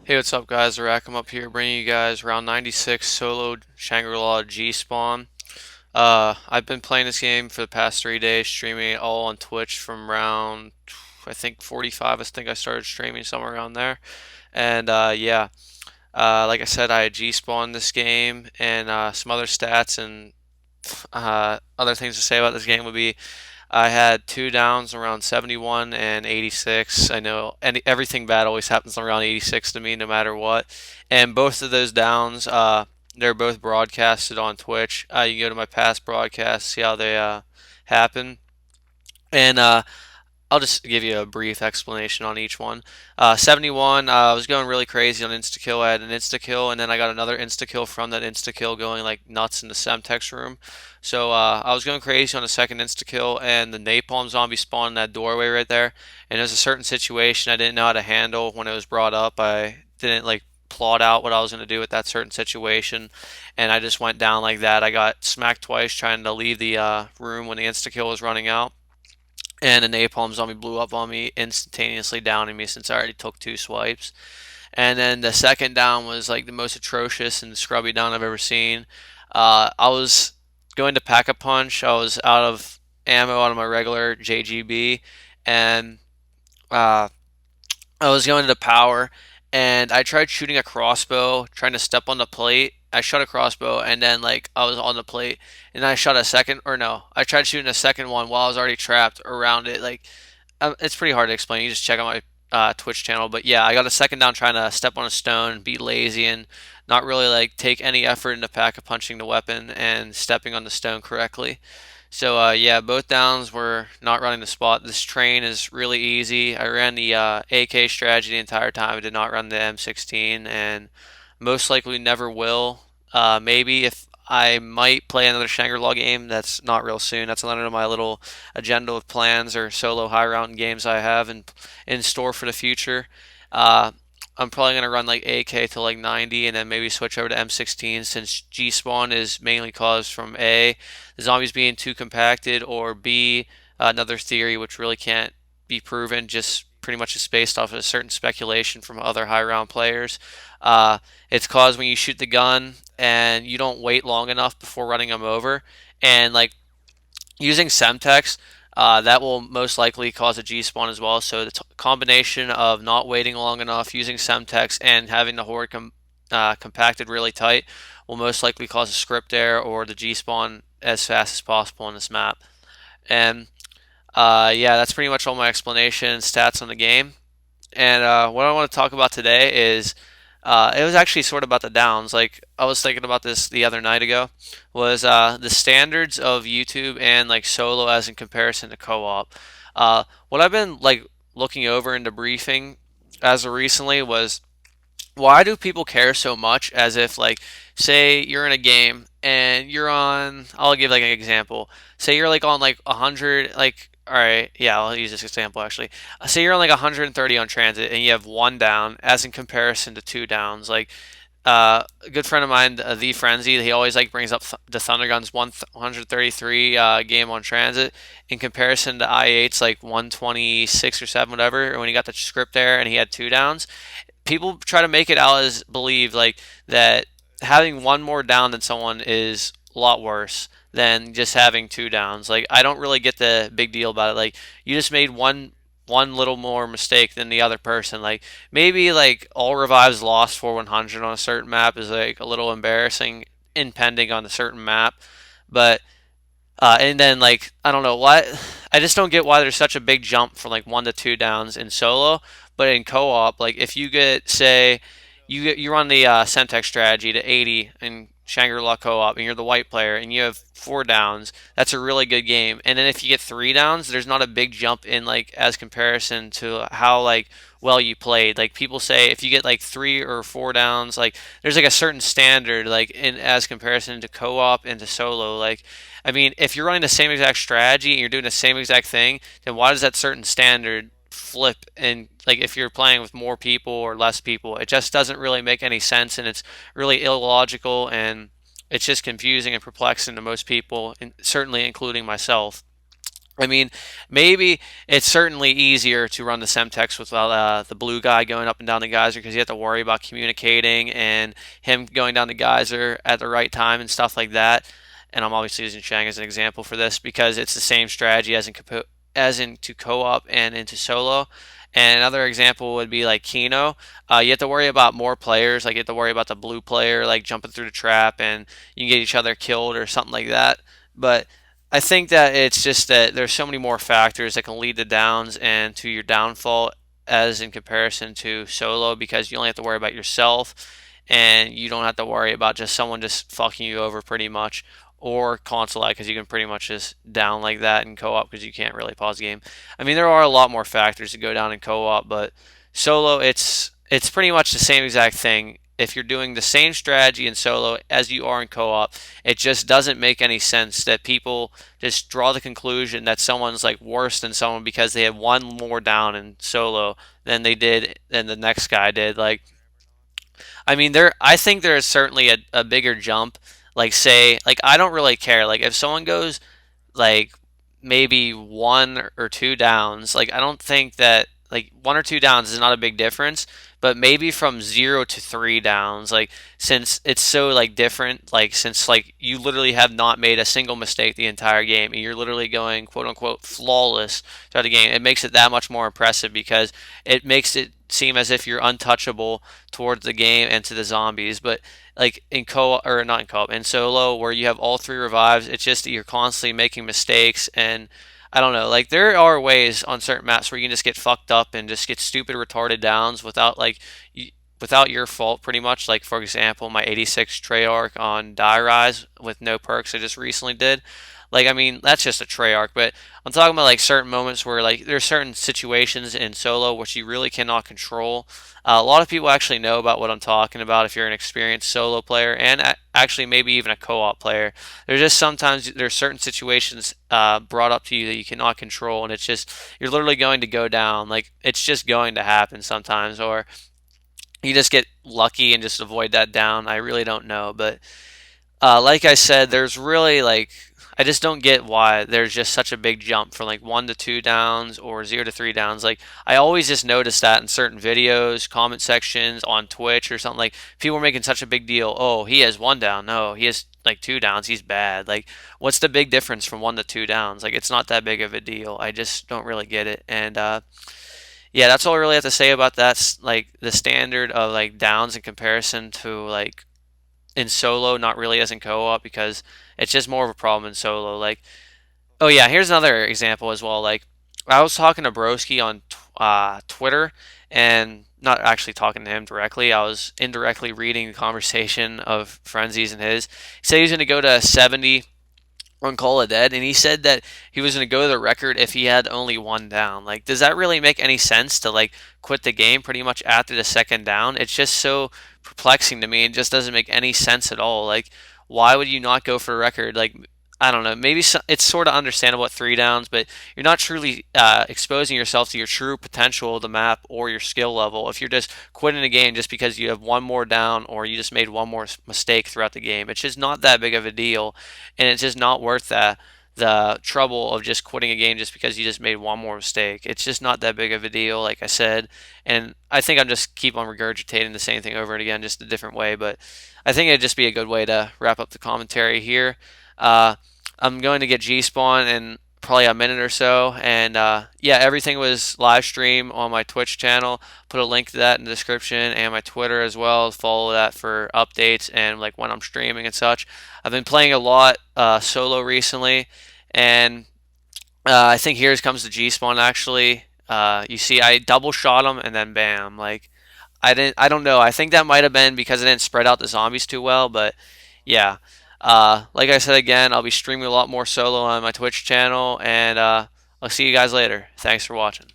Hey, what's up, guys? IraqemUp here, bringing you guys round 96 solo Shangri-La G spawn. I've been playing this game for the past 3 days, streaming it all on Twitch from round, I think 45. I think I started streaming somewhere around there. And yeah, like I said, I G spawned this game, and some other stats and other things to say about this game would be I had two downs around 71 and 86. I know everything bad always happens around 86 to me, no matter what. And both of those downs, they're both broadcasted on Twitch. You can go to my past broadcasts, see how they happen. And I'll just give you a brief explanation on each one. 71, I was going really crazy on insta kill. I had an insta kill, and then I got another insta kill from that insta kill, going like nuts in the Semtex room. So I was going crazy on the second insta kill, and the napalm zombie spawned in that doorway right there. And there's a certain situation I didn't know how to handle when it was brought up. I didn't like plot out what I was going to do with that certain situation, and I just went down like that. I got smacked twice trying to leave the room when the insta kill was running out, and a napalm zombie blew up on me, instantaneously downing me since I already took two swipes. And then the second down was like the most atrocious and scrubby down I've ever seen. I was going to pack a punch. I was out of ammo out of my regular JGB, and uh, I was going to power, and I tried shooting a crossbow, trying to step on the plate. I shot a crossbow, and then like I was on the plate, and I shot a second, or no, I tried shooting a second one while I was already trapped around it. Like it's pretty hard to explain. You just check out my Twitch channel. But yeah, I got a second down trying to step on a stone, be lazy, and not really like take any effort into pack of punching the weapon and stepping on the stone correctly. So yeah, both downs were not running the spot. This train is really easy. I ran the AK strategy the entire time. I did not run the M16, and most likely never will. Maybe if I might play another Shangri-La game, that's not real soon. That's another of my little agenda of plans or solo high round games I have in store for the future. Uh, I'm probably gonna run like AK to like 90, and then maybe switch over to M16, since G spawn is mainly caused from A, the zombies being too compacted, or B, another theory which really can't be proven, just pretty much is based off of a certain speculation from other high round players. It's caused when you shoot the gun and you don't wait long enough before running them over, and like using Semtex, that will most likely cause a G spawn as well. So the combination of not waiting long enough, using Semtex, and having the horde compacted really tight will most likely cause a script error or the G spawn as fast as possible on this map. And yeah, that's pretty much all my explanation and stats on the game. And what I want to talk about today is it was actually sort of about the downs. Like I was thinking about this the other night ago, was the standards of YouTube and like solo as in comparison to co-op. What I've been like looking over into briefing as of recently was, why do people care so much? As if like, say you're in a game and you're on, I'll give like an example. Say you're like on like 100, like, all right, yeah, I'll use this example actually. Say you're on like 130 on transit and you have one down, as in comparison to two downs. Like a good friend of mine, the Frenzy, he always like brings up the Thundergun's 133 game on transit in comparison to I8's like 126 or 7, whatever, when he got the script there and he had two downs. People try to make it out as believe like that having one more down than someone is a lot worse than just having two downs. Like I don't really get the big deal about it. Like you just made one little more mistake than the other person. Like maybe like all revives lost for 100 on a certain map is like a little embarrassing impending on a certain map, but and then like I don't know why, I just don't get why there's such a big jump from like one to two downs in solo, but in co-op, like if you get, say you run the Semtex strategy to 80 in Shangri-La co-op, and you're the white player and you have four downs, that's a really good game. And then if you get three downs, there's not a big jump in like as comparison to how like well you played. Like people say if you get like three or four downs, like there's like a certain standard like in as comparison to co-op and to solo. Like I mean, if you're running the same exact strategy and you're doing the same exact thing, then why does that certain standard flip? And like if you're playing with more people or less people, it just doesn't really make any sense, and it's really illogical, and it's just confusing and perplexing to most people, and certainly including myself. I mean, maybe it's certainly easier to run the Semtex without the blue guy going up and down the geyser because you have to worry about communicating and him going down the geyser at the right time and stuff like that. And I'm obviously using Shang as an example for this because it's the same strategy as into co-op and into solo. And another example would be like Kino. You have to worry about more players. Like you have to worry about the blue player like jumping through the trap and you can get each other killed or something like that. But I think that it's just that there's so many more factors that can lead to downs and to your downfall as in comparison to solo because you only have to worry about yourself and you don't have to worry about just someone just fucking you over pretty much or console because you can pretty much just down like that in co-op because you can't really pause the game. I mean, there are a lot more factors to go down in co-op, but solo it's pretty much the same exact thing. If you're doing the same strategy in solo as you are in co-op, it just doesn't make any sense that people just draw the conclusion that someone's like worse than someone because they had one more down in solo than the next guy did. Like, I mean, I think there is certainly a bigger jump. Like, say, like I don't really care. Like, if someone goes like maybe one or two downs. Like I don't think that like one or two downs is not a big difference, but maybe from 0 to 3 downs, like since it's so like different, like since like you literally have not made a single mistake the entire game and you're literally going quote unquote flawless throughout the game, it makes it that much more impressive because it makes it seem as if you're untouchable towards the game and to the zombies. But like in co or not in co-op in solo where you have all three revives, it's just that you're constantly making mistakes and I don't know, like there are ways on certain maps where you can just get fucked up and just get stupid retarded downs without without your fault pretty much. Like for example my 86 Treyarch on Die Rise with no perks I just recently did. Like I mean that's just a Treyarch, but I'm talking about like certain moments where like there's certain situations in solo which you really cannot control. A lot of people actually know about what I'm talking about if you're an experienced solo player and actually maybe even a co-op player. There's just sometimes there's certain situations brought up to you that you cannot control, and it's just you're literally going to go down. Like it's just going to happen sometimes, or you just get lucky and just avoid that down. I really don't know, but like I said, there's really like I just don't get why there's just such a big jump from like 1 to 2 downs or 0 to 3 downs. Like I always just notice that in certain videos, comment sections on Twitch or something. Like people are making such a big deal. Oh, he has one down. No, he has like 2 downs. He's bad. Like what's the big difference from 1 to 2 downs? Like it's not that big of a deal. I just don't really get it. And yeah, that's all I really have to say about that. Like the standard of like downs in comparison to like in solo, not really as in co-op because it's just more of a problem in solo. Like, oh yeah, here's another example as well. Like, I was talking to Broski on Twitter, and not actually talking to him directly. I was indirectly reading the conversation of Frenzies and his. He said he was going to go to 70 on Call of Dead, and he said that he was going to go to the record if he had only one down. Like, does that really make any sense to like quit the game pretty much after the second down? It's just so perplexing to me. It just doesn't make any sense at all. Like, why would you not go for a record? Like, I don't know. Maybe it's sort of understandable at 3 downs, but you're not truly exposing yourself to your true potential of the map or your skill level if you're just quitting a game just because you have one more down or you just made one more mistake throughout the game. It's just not that big of a deal, and it's just not worth the trouble of just quitting a game just because you just made one more mistake. It's just not that big of a deal, like I said. And I think I'm just keep on regurgitating the same thing over and again, just a different way. But I think it'd just be a good way to wrap up the commentary here. Uh, I'm going to get G Spawn in probably a minute or so, and yeah, everything was live stream on my Twitch channel. Put a link to that in the description and my Twitter as well. Follow that for updates and like when I'm streaming and such. I've been playing a lot solo recently, and I think here comes the G Spawn actually. You see, I double shot him and then bam, like I don't know. I think that might have been because I didn't spread out the zombies too well, but yeah. Like I said again, I'll be streaming a lot more solo on my Twitch channel, and I'll see you guys later. Thanks for watching.